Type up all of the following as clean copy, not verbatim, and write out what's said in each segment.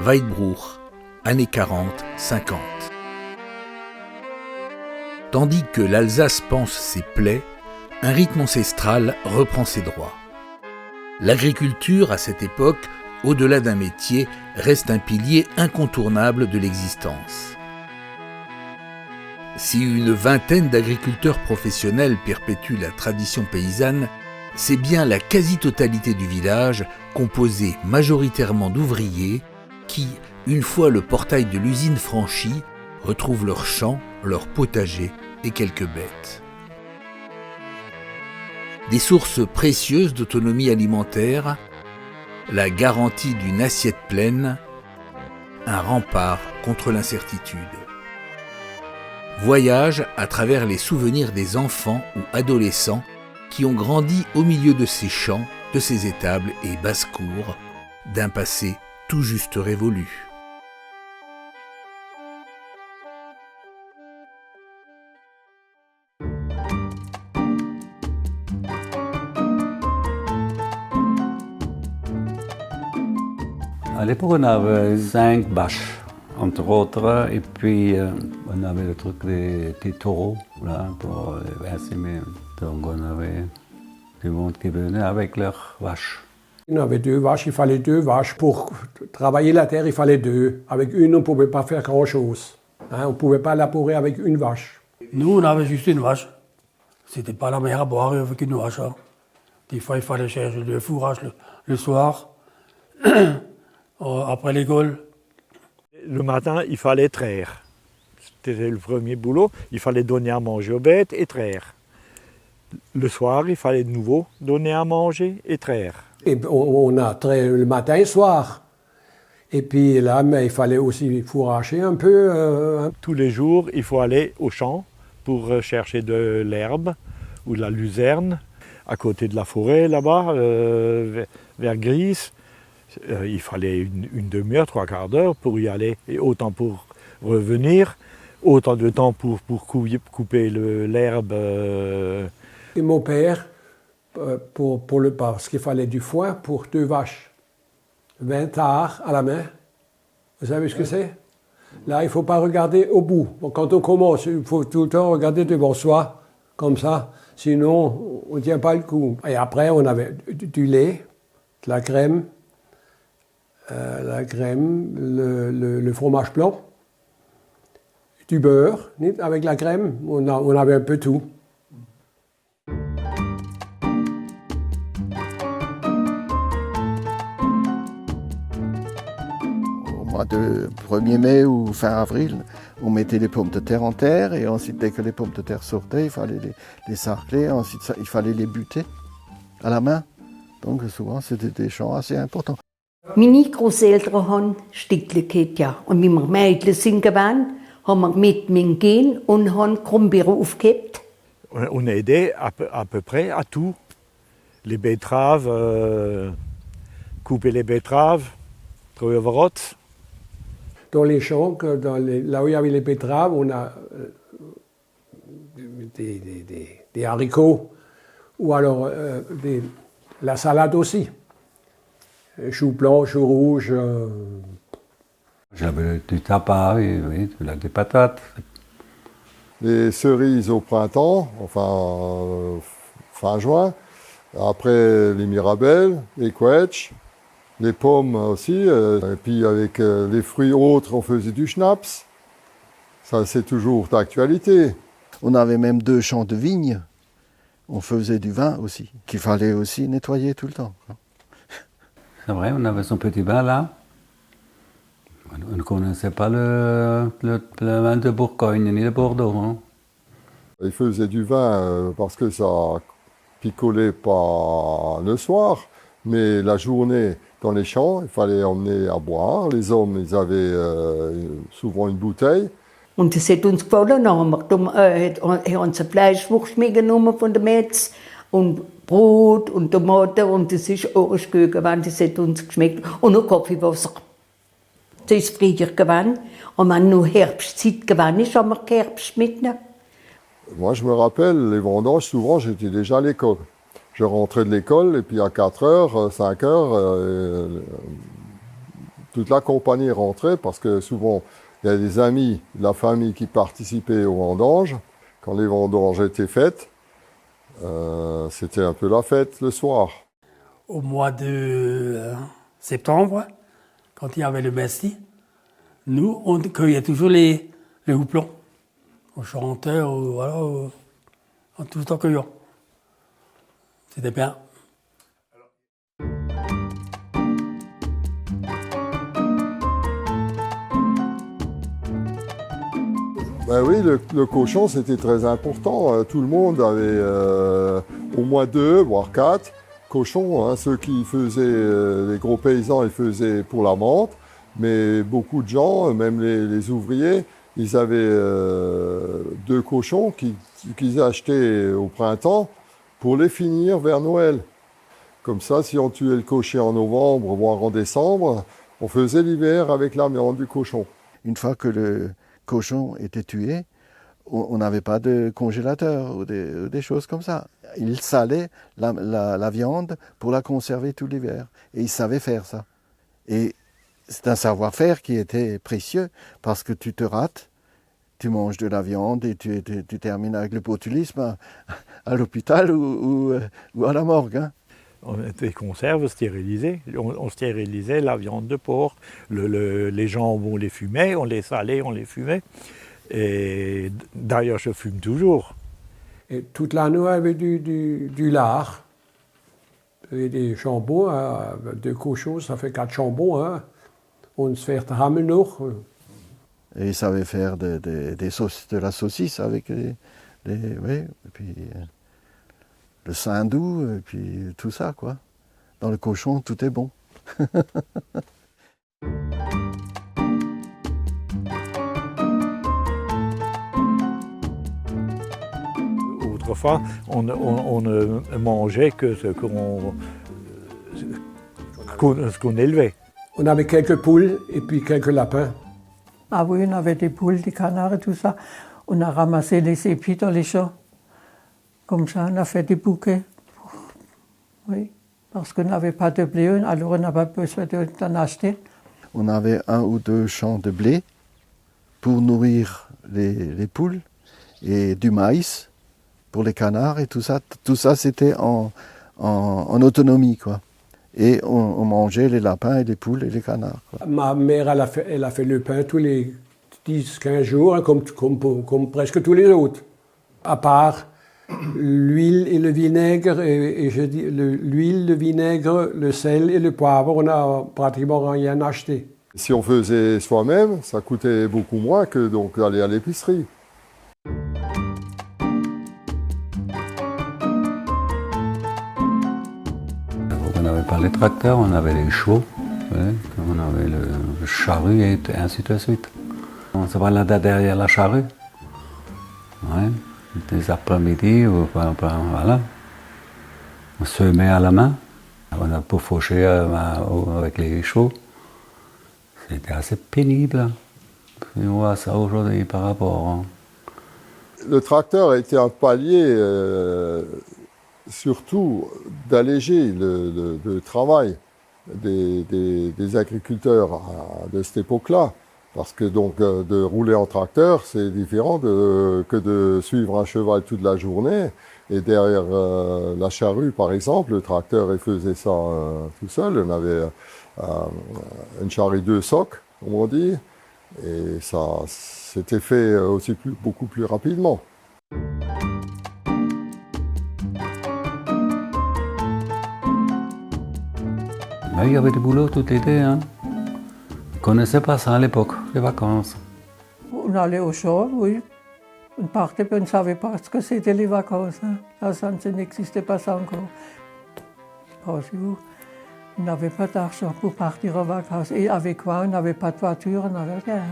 Weidbruch, années 40-50. Tandis que l'Alsace panse ses plaies, un rythme ancestral reprend ses droits. L'agriculture, à cette époque, au-delà d'un métier, reste un pilier incontournable de l'existence. Si une vingtaine d'agriculteurs professionnels perpétuent la tradition paysanne, c'est bien la quasi-totalité du village, composée majoritairement d'ouvriers, qui, une fois le portail de l'usine franchi, retrouvent leurs champs, leurs potagers et quelques bêtes. Des sources précieuses d'autonomie alimentaire, la garantie d'une assiette pleine, un rempart contre l'incertitude. Voyage à travers les souvenirs des enfants ou adolescents qui ont grandi au milieu de ces champs, de ces étables et basses-cours, d'un passé tout juste révolu. À l'époque, on avait 5 vaches, entre autres, et puis on avait le truc des taureaux là, pour semer. Donc on avait du monde qui venait avec leurs vaches. On avait 2 vaches, il fallait 2 vaches. Pour travailler la terre, il fallait 2. Avec une, on ne pouvait pas faire grand-chose. On ne pouvait pas labourer avec une vache. Nous, on avait juste une vache. C'était pas la mer à boire avec une vache. Hein. Des fois, il fallait chercher le fourrage le soir, après l'école. Le matin, il fallait traire. C'était le premier boulot. Il fallait donner à manger aux bêtes et traire. Le soir, il fallait de nouveau donner à manger et traire. Et on a traité le matin et le soir. Et puis là, mais il fallait aussi fourrager un peu. Tous les jours, il faut aller au champ pour chercher de l'herbe ou de la luzerne, à côté de la forêt, là-bas, vers Gries. Il fallait une demi-heure, 3/4 d'heure pour y aller, et autant pour revenir, autant de temps pour couper l'herbe. Et mon père, parce qu'il fallait du foin pour 2 vaches. 20 arts à la main. Vous savez ce que c'est? Là, il ne faut pas regarder au bout. Quand on commence, il faut tout le temps regarder devant soi, comme ça. Sinon, on ne tient pas le coup. Et après, on avait du lait, de la crème, le fromage blanc, du beurre, avec la crème. On avait un peu tout. De 1er mai ou fin avril, on mettait les pommes de terre en terre et ensuite dès que les pommes de terre sortaient, il fallait les sarcler, ensuite il fallait les buter à la main. Donc souvent c'était des champs assez importants. Meine Großeltern haben Stickle gehabt, ja. Und wie wir Mädchen sind gewesen, haben wir mit gehen und haben Krummbeeren aufgehabt. On aidait à peu près à tout. Les betteraves, couper les betteraves, trouver Vrot. Dans les champs, là où il y avait les betteraves, on a des haricots ou alors la salade aussi. Choux blancs, choux rouges. J'avais du tapas, oui, des patates. Les cerises au printemps, enfin fin juin. Après les mirabelles, les quetch. Les pommes aussi, et puis avec les fruits autres, on faisait du schnapps. Ça, c'est toujours d'actualité. On avait même 2 champs de vignes. On faisait du vin aussi, qu'il fallait aussi nettoyer tout le temps. C'est vrai, on avait son petit bain là. On ne connaissait pas le vin de Bourgogne ni de Bordeaux. Hein. Ils faisaient du vin parce que ça picolait pas le soir, mais la journée, dans les champs, il fallait emmener à boire. Les hommes, ils avaient souvent une bouteille. Und das hat uns gefallen. Dann haben wir unser Fleischwurst mitgenommen von der Metz und Brot und Tomaten. Und das ist auch schön gewesen. Das hat uns geschmeckt. Und noch Kaffeewasser. Das ist Frühjahr gewesen. Und wenn noch Herbstzeit gewesen ist, haben wir Herbst mitgenommen. Moi, je me rappelle, les vendanges, souvent, j'étais déjà à l'école. Je rentrais de l'école et puis à 4h, 5h, toute la compagnie rentrait parce que souvent, il y a des amis de la famille qui participaient aux vendanges. Quand les vendanges étaient faites, c'était un peu la fête le soir. Au mois de septembre, quand il y avait le Besti, nous, on cueillait toujours les houblons. On chantait, voilà, en tout en cueillant. C'était bien. Ben oui, le cochon, c'était très important. Tout le monde avait au moins 2, voire 4 cochons. Hein. Ceux qui faisaient, les gros paysans, ils faisaient pour la menthe. Mais beaucoup de gens, même les ouvriers, ils avaient 2 cochons qu'ils achetaient au printemps pour les finir vers Noël. Comme ça, si on tuait le cocher en novembre, voire en décembre, on faisait l'hiver avec la viande du cochon. Une fois que le cochon était tué, on n'avait pas de congélateur ou des choses comme ça. Il salait la viande pour la conserver tout l'hiver. Et il savait faire ça. Et c'est un savoir-faire qui était précieux parce que tu te rates, tu manges de la viande et tu termines avec le botulisme à l'hôpital ou à la morgue. Hein. On était des conserves stérilisées. On stérilisait la viande de porc. Les jambons, on les fumait, on les salait, on les fumait. Et d'ailleurs, je fume toujours. Et toute l'année, il y avait du lard. Et des jambons, 2 cochons, ça fait 4 jambons. Hein. On se fait ramen noch. Et il savait faire de la saucisse avec oui, et puis le saindoux, et puis tout ça, quoi. Dans le cochon, tout est bon. Autrefois, on ne mangeait que ce qu'on élevait. On avait quelques poules et puis quelques lapins. Ah oui, on avait des poules, des canards et tout ça. On a ramassé les épis dans les champs. Comme ça, on a fait des bouquets. Oui, parce qu'on n'avait pas de blé, alors on n'avait pas besoin d'en acheter. On avait 1 ou 2 champs de blé pour nourrir les poules et du maïs pour les canards et tout ça. Tout ça, c'était en autonomie, quoi. Et on mangeait les lapins et les poules et les canards, quoi. Ma mère, elle a fait le pain tous les 10-15 jours, hein, comme presque tous les autres. À part l'huile et le vinaigre, et je dis l'huile, le vinaigre, le sel et le poivre, on n'a pratiquement rien acheté. Si on faisait soi-même, ça coûtait beaucoup moins que donc aller à l'épicerie. On n'avait pas les tracteurs, on avait les chevaux, ouais, on avait le charrue et ainsi de suite. On se baladait derrière la charrue, ouais, des après-midi, voilà. On semait à la main, on a pour faucher avec les chevaux. C'était assez pénible. Et on voit ça aujourd'hui par rapport. Hein. Le tracteur a été un palier surtout d'alléger le travail des agriculteurs de cette époque-là. Parce que donc de rouler en tracteur, c'est différent que de suivre un cheval toute la journée. Et derrière la charrue, par exemple, le tracteur il faisait ça tout seul. On avait une charrue 2 socs, comme on dit. Et ça s'était fait aussi beaucoup plus rapidement. Mais il y avait du boulot tout l'été. Hein. On ne connaissait pas ça à l'époque, les vacances. On allait au champ, oui. On partait, on ne savait pas ce que c'était les vacances. Hein. Là, ça n'existait pas ça encore. Pensez-vous, on n'avait pas d'argent pour partir en vacances. Et avec quoi? On n'avait pas de voiture, on n'avait rien.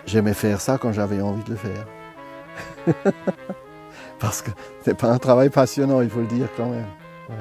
J'aimais faire ça quand j'avais envie de le faire. Parce que c'est pas un travail passionnant, il faut le dire quand même. Ouais.